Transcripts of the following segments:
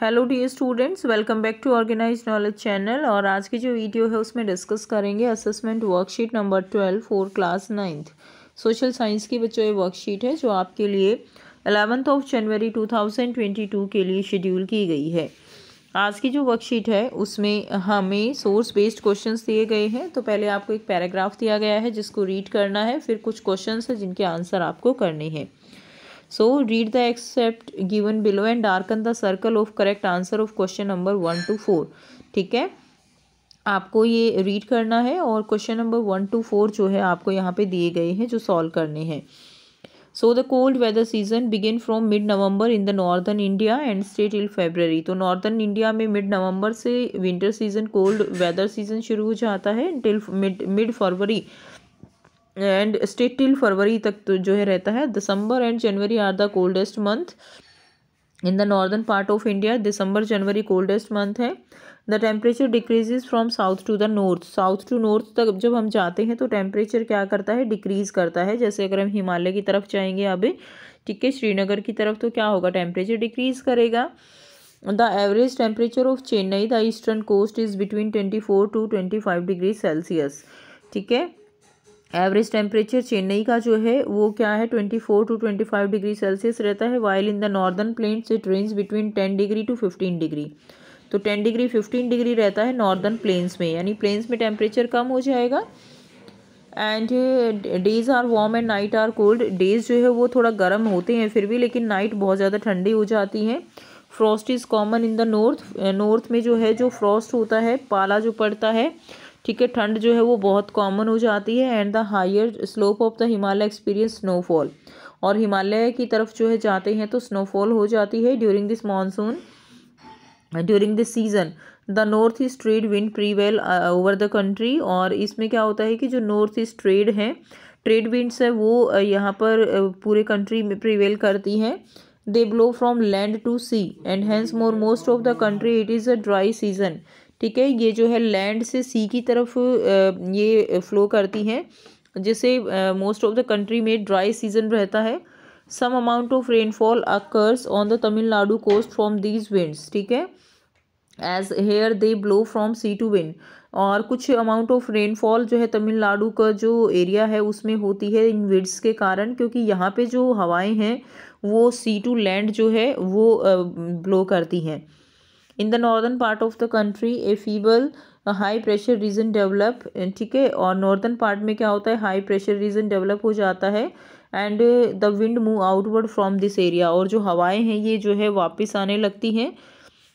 Hello dear students, welcome back to organised knowledge channel. और आज की जो वीडियो है उसमें डिस्कस करेंगे assessment worksheet number 12 for class 9th social science की बच्चों ये वर्कशीट है जो आपके लिए 11 जनवरी 2022 के लिए शेड्यूल की गई है। आज की जो वर्कशीट है उसमें हमें सोर्स बेस्ड क्वेश्चंस दिए गए हैं। तो पहले आपको एक पैराग्राफ दिया गया है जिसको रीड करना है, फिर कुछ क्वेश्चंस है जिनके आंसर आपको करने हैं। So read the except given below and darken the circle of correct answer of question number 1 to 4। ठीक है, आपको ये रीड करना है और क्वेश्चन नंबर 1 to 4 जो है आपको यहाँ पे दिए गए हैं जो सॉल्व करने हैं। So the cold weather season begin from mid November in the northern India and stay till February. तो नॉर्दर्न इंडिया में मिड नवंबर से winter season cold weather season शुरू हो जाता है till mid February and stay till February तक तो जो है रहता है। December and January are the coldest month in the northern part of India. December January coldest month है। The temperature decreases from south to the north. South to north तक जब हम जाते हैं तो टेम्परेचर क्या करता है, डिक्रीज करता है। जैसे अगर हम हिमालय की तरफ जाएंगे अभी, ठीक है, श्रीनगर की तरफ, तो क्या होगा, टेम्परेचर डिक्रीज करेगा। The average temperature of Chennai the eastern coast is between 24 to 25 degree Celsius. ठीक है, एवरेज टेम्परेचर चेन्नई का जो है वो क्या है, 24 to 25 डिग्री सेल्सियस रहता है। While in the northern plains it range between 10 degree to 15 degree. तो 10 डिग्री 15 डिग्री रहता है नॉर्दर्न प्लेन्स में, यानी प्लेन्स में टेम्परेचर कम हो जाएगा। And days are warm and night are cold. Days जो है वो थोड़ा गर्म होते हैं फिर भी, लेकिन नाइट बहुत ज़्यादा ठंडी हो जाती हैं। Frost is common in the north. North में जो है जो फ्रॉस्ट होता है, पाला जो पड़ता है, ठीक है, ठंड जो है वो बहुत कॉमन हो जाती है। And the higher slope of the Himalaya experience snowfall. और हिमालय की तरफ जो है जाते हैं तो स्नोफॉल हो जाती है during this monsoon, during this season. The north east trade wind prevail over the country. और इसमें क्या होता है कि जो नॉर्थ ईस्ट ट्रेड है, ट्रेड विंड्स है वो यहाँ पर पूरे कंट्री में प्रीवेल करती हैं। They blow from land to sea and hence more most of the country it is a dry season. ठीक है, ये जो है लैंड से सी की तरफ ये फ्लो करती हैं, जिससे मोस्ट ऑफ द कंट्री में ड्राई सीजन रहता है। Some amount of rainfall occurs on the Tamil Nadu coast from these winds. ठीक है, as here they blow from sea to wind. और कुछ अमाउंट ऑफ रेनफॉल जो है तमिलनाडु का जो एरिया है उसमें होती है इन विंड्स के कारण, क्योंकि यहाँ पे जो हवाएं हैं वो सी टू लैंड जो है वो ब्लो करती हैं। In the northern part of the country A feeble high pressure region develop. ठीक है, और नॉर्दर्न पार्ट में क्या होता है, हाई प्रेशर रीजन डेवलप हो जाता है। And the wind move outward from this area. और जो हवाएं हैं ये जो है वापस आने लगती हैं।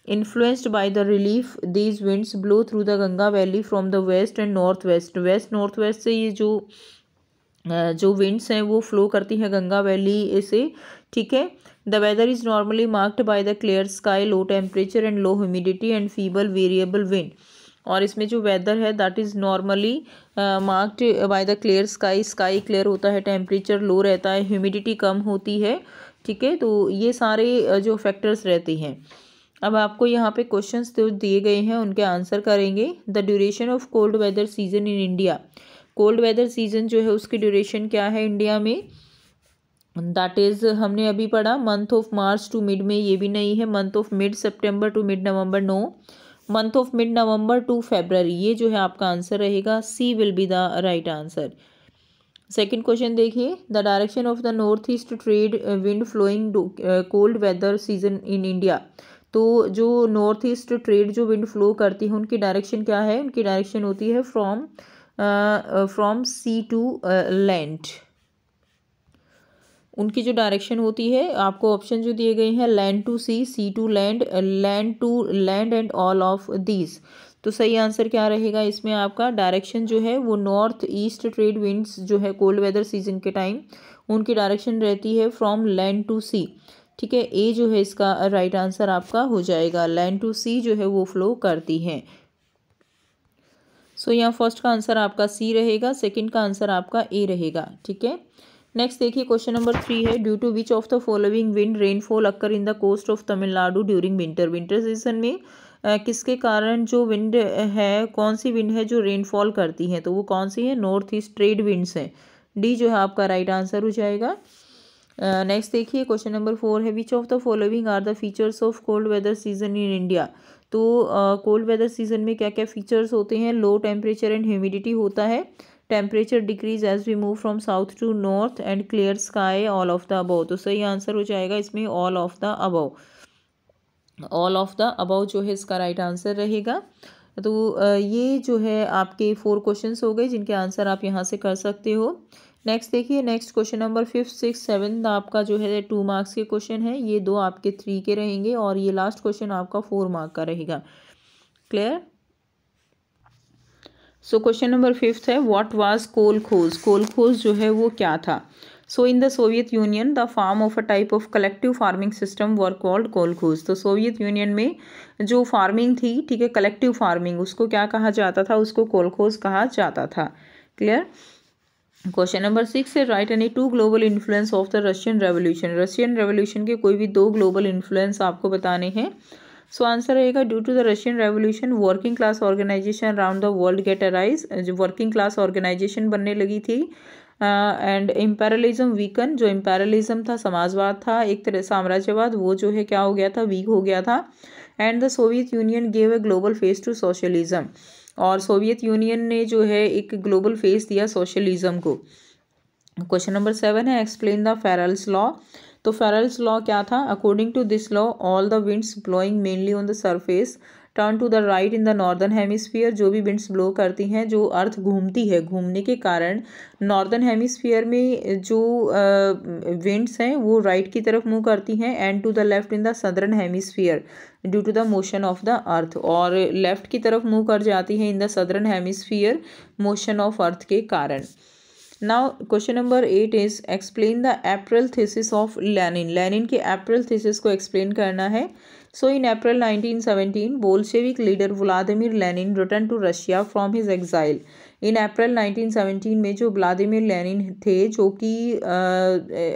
Influenced by the relief these winds blow through the Ganga valley from the west and north west. West north west से ये जो विंड्स हैं वो फ्लो करती हैं गंगा वैली से। ठीक है, the weather is normally marked by the clear sky, low temperature and low humidity and feeble variable wind. और इसमें जो वेदर है that is normally marked by the clear sky. Sky clear होता है, टेम्परेचर लो रहता है, humidity कम होती है। ठीक है, तो ये सारे जो फैक्टर्स रहते हैं। अब आपको यहाँ पे क्वेश्चंस जो दिए गए हैं उनके आंसर करेंगे। The duration of cold weather season in India. Cold weather season जो है उसकी ड्यूरेशन क्या है इंडिया में, दैट इज़ हमने अभी पढ़ा month of March to mid में, ये भी नहीं है। Month of mid September to mid November, no. Month of mid November to February, ये जो है आपका आंसर रहेगा, C will be the right answer. Second question देखिए, the direction of the north east trade wind flowing cold weather season in India. तो जो north east trade जो wind flow करती है उनकी डायरेक्शन क्या है, उनकी डायरेक्शन होती है फ्रॉम सी टू लैंड। उनकी जो डायरेक्शन होती है, आपको ऑप्शन जो दिए गए हैं, land to sea, sea to land, land to land and all of these. तो सही आंसर क्या रहेगा इसमें, आपका डायरेक्शन जो है वो नॉर्थ ईस्ट ट्रेड विंड्स जो है कोल्ड वेदर सीजन के टाइम उनकी डायरेक्शन रहती है फ्रॉम लैंड टू सी। ठीक है, ए जो है इसका राइट आंसर आपका हो जाएगा, लैंड टू सी जो है वो फ्लो करती हैं। सो यहाँ फर्स्ट का आंसर आपका सी रहेगा, सेकंड का आंसर आपका ए रहेगा। ठीक है, नेक्स्ट देखिए क्वेश्चन नंबर 3 है, due to which of the following wind rainfall occur in the coast of Tamil Nadu during winter. Winter season में किसके कारण जो विंड है, कौन सी विंड है जो रेनफॉल करती है, तो वो कौन सी है, नॉर्थ ईस्ट ट्रेड विंड्स हैं। डी जो है आपका राइट आंसर हो जाएगा। नेक्स्ट देखिए क्वेश्चन नंबर 4 है which of the following are the features of cold weather season in India. तो कोल्ड वेदर सीजन में क्या क्या फीचर्स होते हैं। लो टेम्परेचर एंड ह्यूमिडिटी होता है, temperature decreases as we move from south to north and clear sky, all of the above. तो सही आंसर हो जाएगा इसमें all of the above. All of the above जो है इसका राइट आंसर रहेगा। तो ये जो है आपके 4 क्वेश्चंस हो गए जिनके आंसर आप यहाँ से कर सकते हो। नेक्स्ट देखिए नेक्स्ट क्वेश्चन नंबर 5, 6, 7 आपका जो है 2 मार्क्स के क्वेश्चन है, ये 2 आपके 3 के रहेंगे और ये लास्ट क्वेश्चन आपका 4 मार्क का रहेगा। क्लियर। सो क्वेश्चन नंबर 5 है व्हाट वाज कोलखोज। कोलखोज जो है वो क्या था। So in the Soviet Union the farm of a type of collective farming system were called kolkhoz. तो सोवियत यूनियन में जो फार्मिंग थी, ठीक है, कलेक्टिव फार्मिंग, उसको क्या कहा जाता था, उसको कोलखोज कहा जाता था। क्लियर। क्वेश्चन नंबर 6 है write any 2 global influence of the Russian revolution. Russian revolution के कोई भी 2 ग्लोबल इन्फ्लुएंस आपको बताने हैं। सो आंसर रहेगा due to the Russian revolution working class organisation around the world get arise. जो वर्किंग क्लास ऑर्गेनाइजेशन बनने लगी थी एंड इम्पेरियलिज्म वीकन। जो इम्पेरियलिज्म था, समाजवाद था, एक तरह साम्राज्यवाद, वो जो है क्या हो गया था, वीक हो गया था। And the Soviet Union gave a global face to socialism. और सोवियत यूनियन ने जो है एक ग्लोबल फेस दिया सोशलिज्म को। क्वेश्चन नंबर 7 है एक्सप्लेन द फेरेल्स लॉ। तो फेरेल्स लॉ क्या था। According to this law all the winds blowing mainly on the surface turn to the right in the northern hemisphere. जो भी विंड्स ब्लो करती हैं, जो अर्थ घूमती है, घूमने के कारण नॉर्दर्न हेमिस्फीयर में जो विंड्स हैं वो राइट की तरफ मूव करती हैं and to the left in the southern hemisphere due to the motion of the earth. और लेफ्ट की तरफ मूव कर जाती हैं in the southern hemisphere motion of earth के कारण। Now question number 8 is explain the April thesis of Lenin. Lenin के April thesis को एक्सप्लेन करना है। So in April 1917 Bolshevik leader Vladimir Lenin return to Russia from his exile. In April 1917 में जो Vladimir Lenin थे, जो कि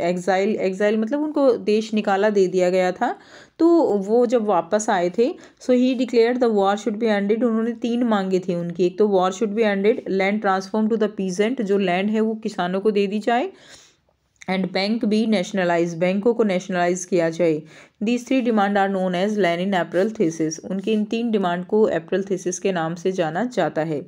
exile मतलब उनको देश निकाला दे दिया गया था, तो वो जब वापस आए थे, so he declared the war should be ended. उन्होंने 3 मांगे थी उनकी। एक तो war should be ended, land transform to the peasant, जो लैंड है वो किसानों को दे दी जाए, एंड बैंक भी नेशनलाइज, बैंकों को नेशनलाइज किया जाए। These 3 demand are known as Lenin April thesis. उनकी इन 3 डिमांड को अप्रैल थीसिस के नाम से जाना जाता है।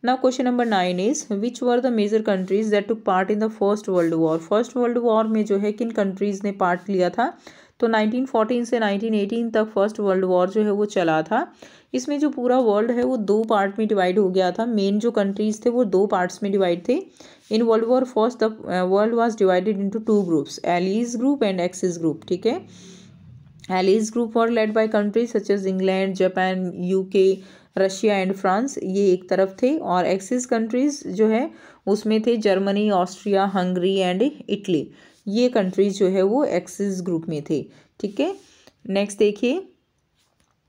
Now question number 9 is which were the major countries that took part in the first world war. First world war में जो है किन कंट्रीज ने पार्ट लिया था। तो 1914 से 1918 तक फर्स्ट वर्ल्ड वॉर जो है वो चला था। इसमें जो पूरा वर्ल्ड है वो 2 पार्ट में डिवाइड हो गया था। मेन जो कंट्रीज थे वो 2 पार्ट्स में डिवाइड थे। In world war first the world was divided into 2 groups, allies group and axis group. ठीक है, allies group were led by countries such as England, Japan, UK, Russia and France, ये एक तरफ थे। और axis countries जो है उसमें थे Germany, Austria, Hungary and Italy. ये कंट्रीज जो है वो एक्सिस ग्रुप में थे। ठीक है, नेक्स्ट देखिए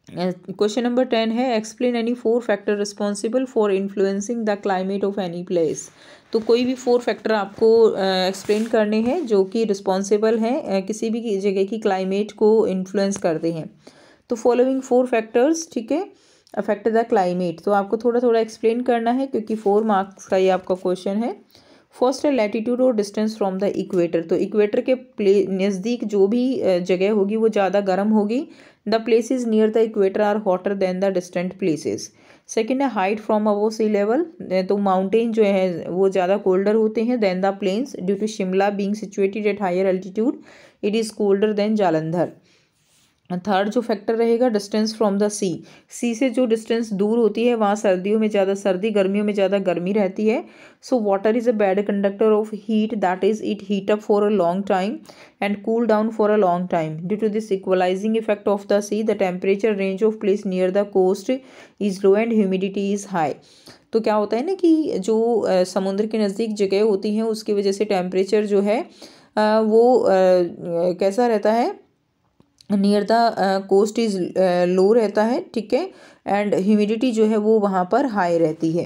क्वेश्चन नंबर 10 है explain any 4 factor responsible for influencing the climate of any place. तो कोई भी 4 फैक्टर आपको एक्सप्लेन करने हैं जो कि रिस्पॉन्सिबल हैं किसी भी जगह की क्लाइमेट को इन्फ्लुएंस करते हैं। तो फॉलोइंग 4 फैक्टर्स, ठीक है, अफेक्ट द क्लाइमेट। तो आपको थोड़ा थोड़ा एक्सप्लेन करना है क्योंकि 4 मार्क्स का ये आपका क्वेश्चन है। फर्स्ट है लैटिट्यूड और डिस्टेंस फ्रॉम द इक्वेटर। तो इक्वेटर के नज़दीक जो भी जगह होगी वो ज़्यादा गर्म होगी। The places near the equator are hotter than the distant places. Second है height from above sea level. तो माउंटेन जो है वो ज़्यादा कोल्डर होते हैं than the plains due to Shimla being situated at higher altitude it is colder than Jalandhar. Third जो factor रहेगा distance from the sea. Sea से जो डिस्टेंस दूर होती है वहाँ सर्दियों में ज़्यादा सर्दी, गर्मियों में ज़्यादा गर्मी रहती है। So water is a bad conductor of heat, that is it heat up for a long time and cool down for a long time. Due to this equalising effect of the sea the temperature range of place near the coast is low and humidity is high. तो क्या होता है ना कि जो समुद्र के नज़दीक जगह होती हैं उसकी वजह से टेम्परेचर जो है वो कैसा रहता है, near the coast is low रहता है। ठीक है, एंड ह्यूमिडिटी जो है वो वहाँ पर हाई रहती है।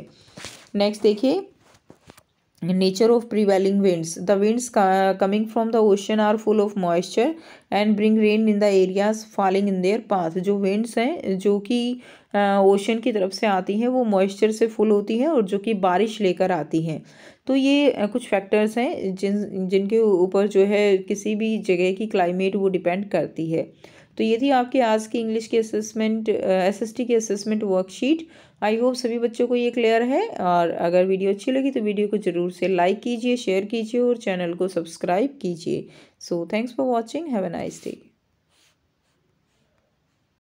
नेक्स्ट देखिए nature of prevailing winds. The winds coming from the ocean are full of moisture and bring rain in the areas falling in their path. जो winds हैं जो कि ओशन की तरफ से आती हैं वो मॉइस्चर से फुल होती हैं और जो कि बारिश लेकर आती हैं। तो ये कुछ फैक्टर्स हैं जिनके ऊपर जो है किसी भी जगह की क्लाइमेट वो डिपेंड करती है। तो ये थी आपकी आज की इंग्लिश की असेसमेंट एसएसटी की असेसमेंट वर्कशीट। आई होप सभी बच्चों को ये क्लियर है, और अगर वीडियो अच्छी लगी तो वीडियो को ज़रूर से लाइक कीजिए, शेयर कीजिए और चैनल को सब्सक्राइब कीजिए। So thanks for watching, have a nice day.